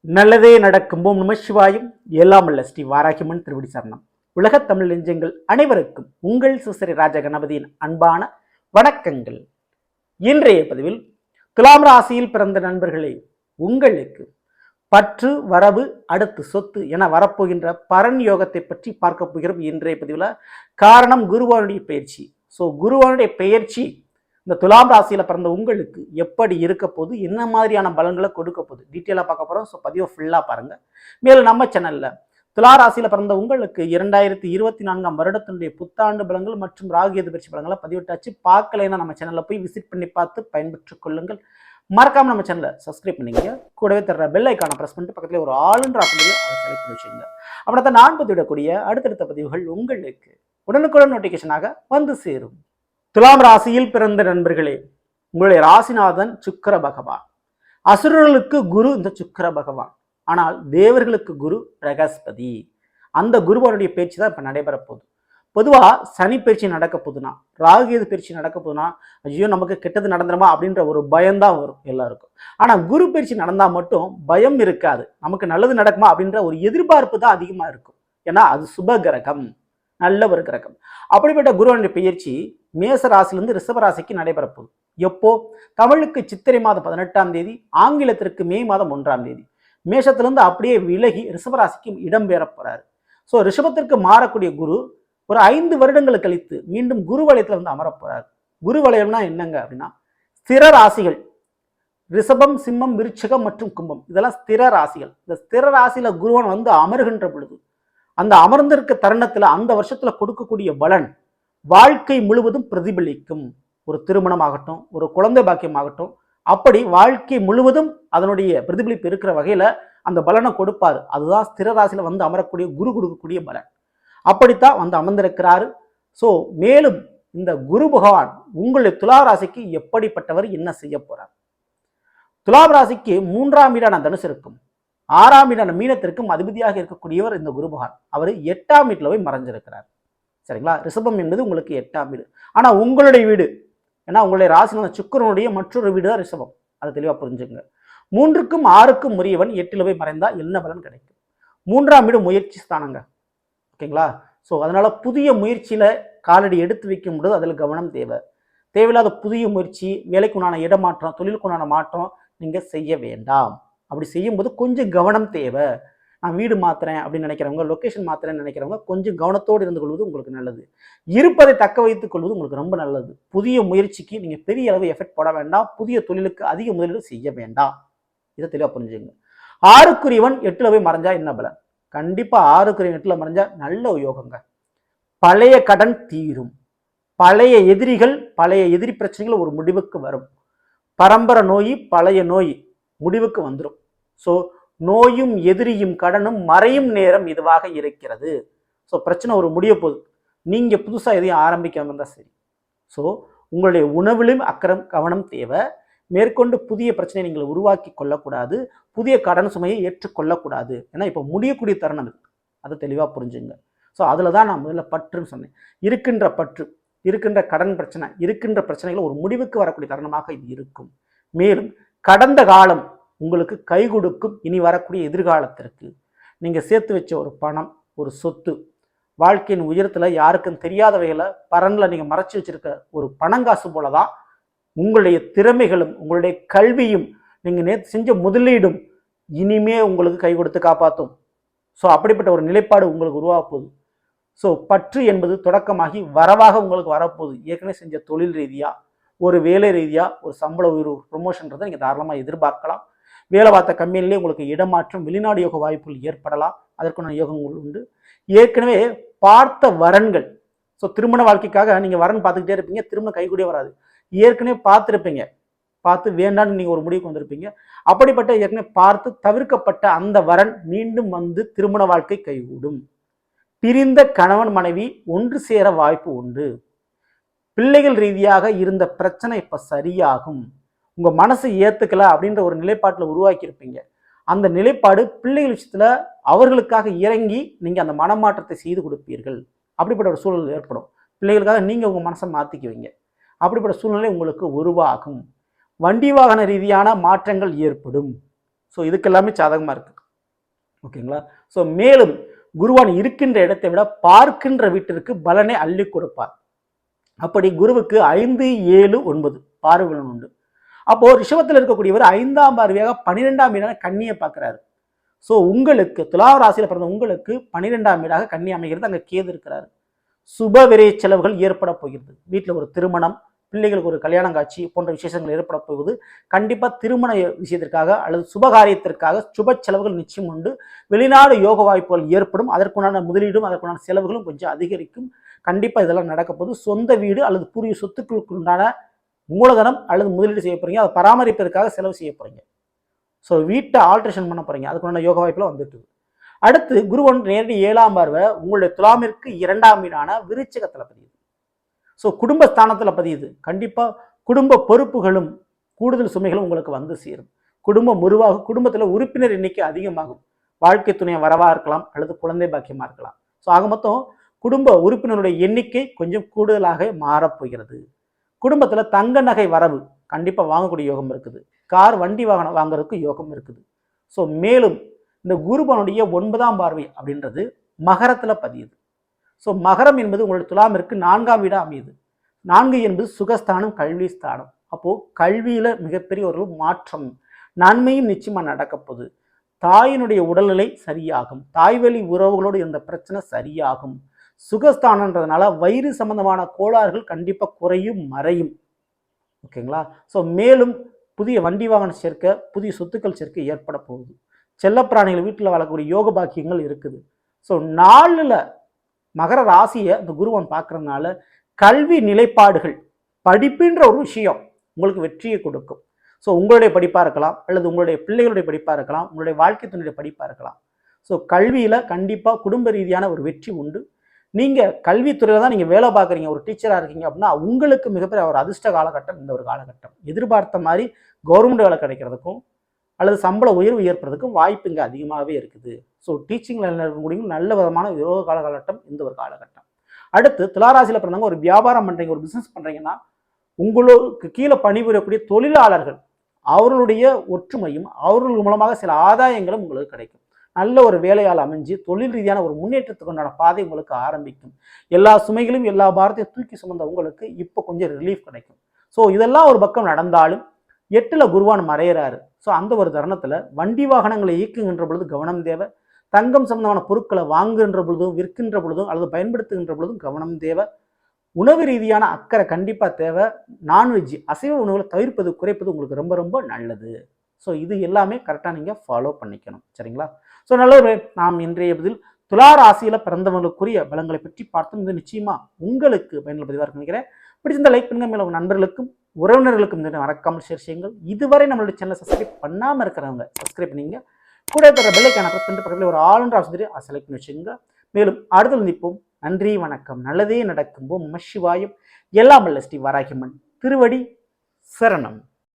நல்லதே நடக்கும் ஓம் நம சிவாயும் எல்லாம் அல்ல ஸ்ரீ வாராகிமன் திருவடி சரணம். உலகத் தமிழ் நெஞ்சங்கள் அனைவருக்கும் உங்கள் சுசரி ராஜ கணபதியின் அன்பான வணக்கங்கள். இன்றைய பதிவில் துலாம் ராசியில் பிறந்த நண்பர்களே, உங்களுக்கு பற்று வரவு அடுத்து சொத்து என வரப்போகின்ற பரன் யோகத்தை பற்றி பார்க்க போகிறோம் இன்றைய பதிவில். காரணம் குருவானுடைய பயிற்சி. குருவானுடைய பயிற்சி இந்த துலாம் ராசியில் பிறந்த உங்களுக்கு எப்படி இருக்க போது, என்ன மாதிரியான பலன்களை கொடுக்க போகுது டீட்டெயிலாக பார்க்க போகிறோம். பதிவை ஃபுல்லாக பாருங்கள். மேலும் நம்ம சேனலில் துலா ராசியில் பிறந்த உங்களுக்கு 2024 வருடத்தினுடைய புத்தாண்டு பலன்கள் மற்றும் ராகு எது பயிற்சி பலன்களை பதிவிட்டாச்சு. பார்க்கலைன்னா நம்ம சேனலில் போய் விசிட் பண்ணி பார்த்து பயன்பெற்றுக் கொள்ளுங்கள். மறக்காம நம்ம சேனலை சப்ஸ்கிரைப் பண்ணிங்க. கூடவே தர்ற பெல் ஐக்கானை ப்ரெஸ் பண்ணிட்டு பக்கத்தில் ஒரு ஆளுன்ற ஆப்ஷன் அதை செலக்ட் பண்ணி வச்சுங்க. அப்படின்னா நான் பதிவிடக்கூடிய அடுத்தடுத்த பதிவுகள் உங்களுக்கு உடனுக்குடன் நோட்டிஃபிகேஷனாக வந்து சேரும். துலாம் ராசியில் பிறந்த நண்பர்களே, உங்களுடைய ராசிநாதன் சுக்கிர பகவான். அசுரர்களுக்கு குரு இந்த சுக்கிர பகவான், ஆனால் தேவர்களுக்கு குரு பிரகஸ்பதி. அந்த குருவனுடைய பயிற்சி தான் இப்போ நடைபெற போகுது. பொதுவாக சனி பயிற்சி நடக்க போகுதுன்னா, ராகுகேது பயிற்சி நடக்க போகுதுன்னா, ஐயோ நமக்கு கெட்டது நடந்துருமா அப்படின்ற ஒரு பயம்தான் வரும் எல்லாருக்கும். ஆனால் குரு பயிற்சி நடந்தால் மட்டும் பயம் இருக்காது. நமக்கு நல்லது நடக்குமா அப்படின்ற ஒரு எதிர்பார்ப்பு தான் அதிகமாக இருக்கும். ஏன்னா அது சுப கிரகம், நல்ல ஒரு கிரகம். அப்படிப்பட்ட குருவனுடைய பயிற்சி மேச ராசிலிருந்து ரிஷப ராசிக்கு நடைபெற போகுது. எப்போ? தமிழுக்கு சித்திரை மாதம் 18ஆம் தேதி, ஆங்கிலத்திற்கு மே மாதம் 1ஆம் தேதி. மேஷத்திலிருந்து அப்படியே விலகி ரிஷபராசிக்கு இடம்பெற போறாரு. ரிஷபத்திற்கு மாறக்கூடிய குரு ஒரு 5 வருடங்கள் கழித்து மீண்டும் குரு வலயத்துல வந்து அமர போறாரு. குரு வலயம்னா என்னங்க அப்படின்னா, ஸ்திர ராசிகள் ரிஷபம், சிம்மம், விருச்சிகம் மற்றும் கும்பம், இதெல்லாம் ஸ்திர ராசிகள். இந்த ஸ்திர ராசியில குருவன் வந்து அமருகின்ற பொழுது, அந்த அமர்ந்திருக்க தருணத்துல அந்த வருஷத்துல கொடுக்கக்கூடிய பலன் வாழ்க்கை முழுவதும் பிரதிபலிக்கும். ஒரு திருமணம் ஆகட்டும், ஒரு குழந்தை பாக்கியம் ஆகட்டும், அப்படி வாழ்க்கை முழுவதும் அதனுடைய பிரதிபலிப்பு இருக்கிற வகையில அந்த பலனை கொடுப்பாரு. அதுதான் ஸ்திர ராசியில வந்து அமரக்கூடிய குரு கொடுக்கக்கூடிய பலன். அப்படித்தான் வந்து அமர்ந்திருக்கிறாரு. மேலும் இந்த குரு பகவான் உங்களுடைய துலா ராசிக்கு எப்படிப்பட்டவர், என்ன செய்ய போறார்? துலாம் ராசிக்கு 3ஆம் வீடான தனுசு இருக்கும், 6ஆம் வீடான மீனத்திற்கும் அதிபதியாக இருக்கக்கூடியவர் இந்த குரு பகவான். அவர் 8ஆம் வீட்டில் போய் மறைஞ்சிருக்கிறார். சரிங்களா? ரிஷபம் என்பது உங்களுக்கு 8ஆம் வீடு. ஆனா உங்களுடைய வீடு, ஏன்னா உங்களுடைய ராசிநாதன் சுக்கிரனுடைய மற்றொரு வீடு தான் ரிஷபம். அதை தெளிவா புரிஞ்சுங்க. 3க்கும் 6க்கும் உரியவன் 8ல் போய் மறைந்தா என்ன பலன் கிடைக்கும்? 3ஆம் வீடு முயற்சி ஸ்தானங்க. ஓகேங்களா? அதனால புதிய முயற்சியில காலடி எடுத்து வைக்கும் பொழுது அதில் கவனம் தேவை. தேவையில்லாத புதிய முயற்சி, வேலைக்குண்டான இடமாற்றம், தொழிலுக்குண்டான மாற்றம் நீங்க செய்ய வேண்டாம். அப்படி செய்யும்போது கொஞ்சம் கவனம் தேவை. நான் வீடு மாத்துறேன் அப்படின்னு நினைக்கிறவங்க, லொக்கேஷன் மாத்துறேன்னு நினைக்கிறவங்க கொஞ்சம் கவனத்தோடு இருந்து கொள்வது உங்களுக்கு நல்லது. இருப்பதை தக்க வைத்துக் கொள்வது உங்களுக்கு ரொம்ப நல்லது. புதிய முயற்சிக்கு நீங்க பெரிய அளவு எஃபெக்ட் போட வேண்டாம். புதிய தொழிலுக்கு அதிக முதலீடு செய்ய வேண்டாம். இதை தெளிவா புரிஞ்சுங்க. 6க்குரியவன் 8ல் போய் மறைஞ்சா என்ன பலன்? கண்டிப்பா 6க்குரியவன் 8ல் மறைஞ்சா நல்ல யோகங்க. பழைய கடன் தீரும், பழைய எதிரிகள், பழைய எதிரி பிரச்சனைகள் ஒரு முடிவுக்கு வரும். பரம்பரை நோய், பழைய நோய் முடிவுக்கு வந்துடும். நோயும் எதிரியும் கடனும் மறையும் நேரம் இதுவாக இருக்கிறது. பிரச்சனை ஒரு முடிய போகுது. நீங்க புதுசா எதையும் ஆரம்பிக்காம இருந்தா சரி. உங்களுடைய உணவிலும் கவனம் தேவை. மேற்கொண்டு புதிய பிரச்சனையை நீங்கள் உருவாக்கி கொள்ளக்கூடாது. புதிய கடன் சுமையை ஏற்றுக்கொள்ளக்கூடாது. ஏன்னா இப்போ முடியக்கூடிய தருணம் இது. அதை தெளிவா புரிஞ்சுங்க. அதுலதான் நான் முதல்ல பற்றுன்னு சொன்னேன். இருக்கின்ற பற்று, இருக்கின்ற கடன் பிரச்சனை, இருக்கின்ற பிரச்சனைகள் ஒரு முடிவுக்கு வரக்கூடிய தருணமாக இது இருக்கும். மேலும் கடந்த காலம் உங்களுக்கு கை கொடுக்கும். இனி வரக்கூடிய எதிர்காலத்திற்கு நீங்க சேர்த்து வச்ச ஒரு பணம், ஒரு சொத்து, வாழ்க்கையின் உயரத்துல யாருக்கும் தெரியாத வகையில பரன்ல நீங்க மறைச்சு வச்சிருக்க ஒரு பணங்காசு போலதான் உங்களுடைய திறமைகளும், உங்களுடைய கல்வியும், நீங்க நேற்று செஞ்ச முதலீடும் இனிமே உங்களுக்கு கை கொடுத்து காப்பாற்றும். அப்படிப்பட்ட ஒரு நிலைப்பாடு உங்களுக்கு உருவாக போகுது. பற்று என்பது தொடக்கமாகி வரவாக உங்களுக்கு வரப்போகுது. ஏற்கனவே செஞ்ச தொழில் ரீதியா, ஒரு வேலை ரீதியா, ஒரு சம்பள உயர்வு, ப்ரொமோஷன்றதை நீங்க தாராளமா எதிர்பார்க்கலாம். வேலை பார்த்த கம்பெனிலே உங்களுக்கு இடமாற்றம், வெளிநாடு யோக வாய்ப்புகள் ஏற்படலாம். அதற்கான யோகங்கள் உண்டு. ஏற்கனவே பார்த்த வரன்கள், திருமண வாழ்க்கைக்காக நீங்க வரன் பார்த்துக்கிட்டே இருப்பீங்க, திருமணம் கைகூடியே வராது. ஏற்கனவே பார்த்துருப்பீங்க, பார்த்து வேண்டான்னு நீங்க ஒரு முடிவுக்கு வந்திருப்பீங்க. அப்படிப்பட்ட ஏற்கனவே பார்த்து தவிர்க்கப்பட்ட அந்த வரன் மீண்டும் வந்து திருமண வாழ்க்கை கைகூடும். பிரிந்த கணவன் மனைவி ஒன்று சேர வாய்ப்பு உண்டு. பிள்ளைகள் ரீதியாக இருந்த பிரச்சனை இப்ப சரியாகும். உங்க மனசு ஏத்துக்கல அப்படின்ற ஒரு நிலைப்பாட்டுல உருவாக்கி இருப்பீங்க. அந்த நிலைப்பாடு பிள்ளைகள் விஷயத்துல அவர்களுக்காக இறங்கி நீங்க அந்த மனமாற்றத்தை செய்து கொடுப்பீர்கள். அப்படிப்பட்ட ஒரு சூழல் ஏற்படும். பிள்ளைகளுக்காக நீங்க உங்க மனசை மாத்திக்குவீங்க. அப்படிப்பட்ட சூழ்நிலை உங்களுக்கு உருவாகும். வண்டி வாகன ரீதியான மாற்றங்கள் ஏற்படும். ஸோ இதுக்கெல்லாமே சாதகமாக இருக்குது. ஓகேங்களா? ஸோ மேலும் குருவான் இருக்கின்ற இடத்தை விட பார்க்கின்ற வீட்டிற்கு பலனை அள்ளி கொடுப்பார். அப்படி குருவுக்கு 5, 7, 9 பார்வைகள் உண்டு. அப்போ ரிஷபத்தில் இருக்கக்கூடியவர் 5ஆம் பார்வையாக 12ஆம் வீடான கன்னியை பார்க்கிறாரு. ஸோ உங்களுக்கு துலா ராசியில் பிறந்த உங்களுக்கு 12ஆம் வீடாக கன்னி அமைகிறது. அங்கே கேது இருக்கிறாரு. சுப விரை செலவுகள் ஏற்பட போகிறது. வீட்டில் ஒரு திருமணம், பிள்ளைகளுக்கு ஒரு கல்யாணம் காட்சி போன்ற விசேஷங்கள் ஏற்பட போகுது. கண்டிப்பாக திருமண விஷயத்திற்காக அல்லது சுபகாரியத்திற்காக சுப செலவுகள் நிச்சயம் உண்டு. வெளிநாடு யோக வாய்ப்புகள் ஏற்படும். அதற்குண்டான முதலீடும் அதற்குண்டான செலவுகளும் கொஞ்சம் அதிகரிக்கும். கண்டிப்பாக இதெல்லாம் நடக்க போது. சொந்த வீடு அல்லது பூர்வீக சொத்துக்களுக்கு உண்டான மூலதனம் அல்லது முதலீடு செய்ய போறீங்க. அதை பராமரிப்பதற்காக செலவு செய்ய போறீங்க. ஸோ வீட்டை ஆல்ட்ரேஷன் பண்ண போறீங்க. அதுக்குண்டான யோக வாய்ப்புலாம் வந்துட்டு. அடுத்து குருவன் நேரடி 7ஆம் பார்வை உங்களுடைய துலாமிற்கு 2ஆம் வீடான விருச்சிகத்தில் பதியுது. ஸோ குடும்பஸ்தானத்தில் பதியுது. கண்டிப்பாக குடும்ப பொறுப்புகளும் கூடுதல் சுமைகளும் உங்களுக்கு வந்து சேரும். குடும்பம் உருவாகும். குடும்பத்தில் உறுப்பினர் எண்ணிக்கை அதிகமாகும். வாழ்க்கை துணை வரவா இருக்கலாம் அல்லது குழந்தை பாக்கியமாக இருக்கலாம். ஸோ ஆக மொத்தம் குடும்ப உறுப்பினருடைய எண்ணிக்கை கொஞ்சம் கூடுதலாக மாறப்போகிறது. குடும்பத்தில் தங்க நகை வரவு கண்டிப்பாக வாங்கக்கூடிய யோகம் இருக்குது. கார் வண்டி வாகனம் வாங்குறதுக்கு யோகம் இருக்குது. ஸோ மேலும் இந்த குருபனுடைய 9ஆம் பார்வை அப்படின்றது மகரத்தில் பதியுது. ஸோ மகரம் என்பது உங்களுடைய துலாமிற்கு 4ஆம் வீடாக அமையுது. 4 என்பது சுகஸ்தானம், கல்வி ஸ்தானம். அப்போது கல்வியில் மிகப்பெரிய ஒரு மாற்றம், நன்மையும் நிச்சயமாக நடக்க போகுது. தாயினுடைய உடல்நிலை சரியாகும். தாய்வழி உறவுகளோடு இருந்த பிரச்சனை சரியாகும். சுகஸ்தானன்றதுனால வயிறு சம்பந்தமான கோளாறுகள் கண்டிப்பாக குறையும், மறையும். ஓகேங்களா? ஸோ மேலும் புதிய வண்டி வாகனம் சேர்க்க, புதிய சொத்துக்கள் சேர்க்க ஏற்பட போகுது. செல்லப்பிராணிகள் வீட்டில் வளரக்கூடிய யோக பாக்கியங்கள் இருக்குது. ஸோ 4ல் மகர ராசியை இந்த குருவன் பார்க்கறதுனால கல்வி நிலைப்பாடுகள், படிப்புன்ற ஒரு விஷயம் உங்களுக்கு வெற்றியை கொடுக்கும். ஸோ உங்களுடைய படிப்பாக இருக்கலாம் அல்லது உங்களுடைய பிள்ளைகளுடைய படிப்பாக இருக்கலாம், உங்களுடைய வாழ்க்கை துணையுடைய படிப்பாக இருக்கலாம். ஸோ கல்வியில் கண்டிப்பாக குடும்ப ரீதியான ஒரு வெற்றி உண்டு. நீங்கள் கல்வித்துறையில் தான் நீங்கள் வேலை பார்க்குறீங்க, ஒரு டீச்சராக இருக்கீங்க அப்படின்னா உங்களுக்கு மிகப்பெரிய ஒரு அதிர்ஷ்ட காலகட்டம் இந்த ஒரு காலகட்டம். எதிர்பார்த்த மாதிரி கவர்மெண்ட் வேலை கிடைக்கிறதுக்கும் அல்லது சம்பள உயர்வு ஏற்படுறதுக்கும் வாய்ப்பு இங்கே அதிகமாகவே இருக்குது. ஸோ டீச்சிங் லைனில் இருக்கக்கூடிய நல்ல விதமான யோக காலகட்டம் இந்த ஒரு காலகட்டம். அடுத்து துளாராசியில் பிறந்தவங்க ஒரு வியாபாரம் பண்ணுறீங்க, ஒரு பிஸ்னஸ் பண்ணுறீங்கன்னா உங்களுக்கு கீழே பணிபுரியக்கூடிய தொழிலாளர்கள் அவர்களுடைய ஒற்றுமையும் அவர்கள் மூலமாக சில ஆதாயங்களும் உங்களுக்கு கிடைக்கும். நல்ல ஒரு வேலையால் அமைஞ்சு தொழில் ரீதியான ஒரு முன்னேற்றத்துக்கு உண்டான பாதை உங்களுக்கு ஆரம்பிக்கும். எல்லா சுமைகளையும் எல்லா பாரத்தையும் தூக்கி சுமந்த உங்களுக்கு இப்போ கொஞ்சம் ரிலீஃப் கிடைக்கும். ஸோ இதெல்லாம் ஒரு பக்கம் நடந்தாலும் 8ல் குருவான் மறையிறாரு. ஸோ அந்த ஒரு தருணத்தில் வண்டி வாகனங்களை இயக்குகின்ற பொழுது கவனம் தேவை. தங்கம் சம்பந்தமான பொருட்களை வாங்குகின்ற பொழுதும் விற்கின்ற பொழுதும் அல்லது பயன்படுத்துகின்ற பொழுதும் கவனம் தேவை. உணவு ரீதியான அக்கறை கண்டிப்பாக தேவை. நான்வெஜ் அசைவ உணவுகளை தவிர்ப்பது, குறைப்பது உங்களுக்கு ரொம்ப ரொம்ப நல்லது. ஸோ இது எல்லாமே கரெக்டாக நீங்கள் ஃபாலோ பண்ணிக்கணும். சரிங்களா? ஸோ நல்ல நாம் இன்றைய பதில் துலா ராசியில் பிறந்தவங்களுக்குரிய பலங்களை பற்றி பார்த்தோம். இது நிச்சயமா உங்களுக்கு பயனுள்ள பதிவாக இருக்குன்னு நினைக்கிறேன். பிடிச்சிருந்த லைக் பண்ணுங்க. மேலும் உங்கள் நண்பர்களுக்கும் உறவினர்களுக்கும் மறக்காமல் ஷேர் செய்யுங்கள். இதுவரை நம்மளுடைய சேனலை சப்ஸ்கிரைப் பண்ணாமல் இருக்கிறவங்க சப்ஸ்கிரைப் பண்ணிங்க. கூட தர பெல்லைக்கான ப்ரெஸ் பண்ணிட்டு பக்கத்தில் ஒரு ஆல் ஆப்ஷன் அதை செலக்ட் பண்ணி வச்சுங்க. மேலும் அடுத்து நிற்போம். நன்றி, வணக்கம். நல்லதே நடக்கும். ஓம் நம சிவாயம். எல்லாம் வல்ல ஸ்ரீ வாராகியம்மன் திருவடி சரணம்.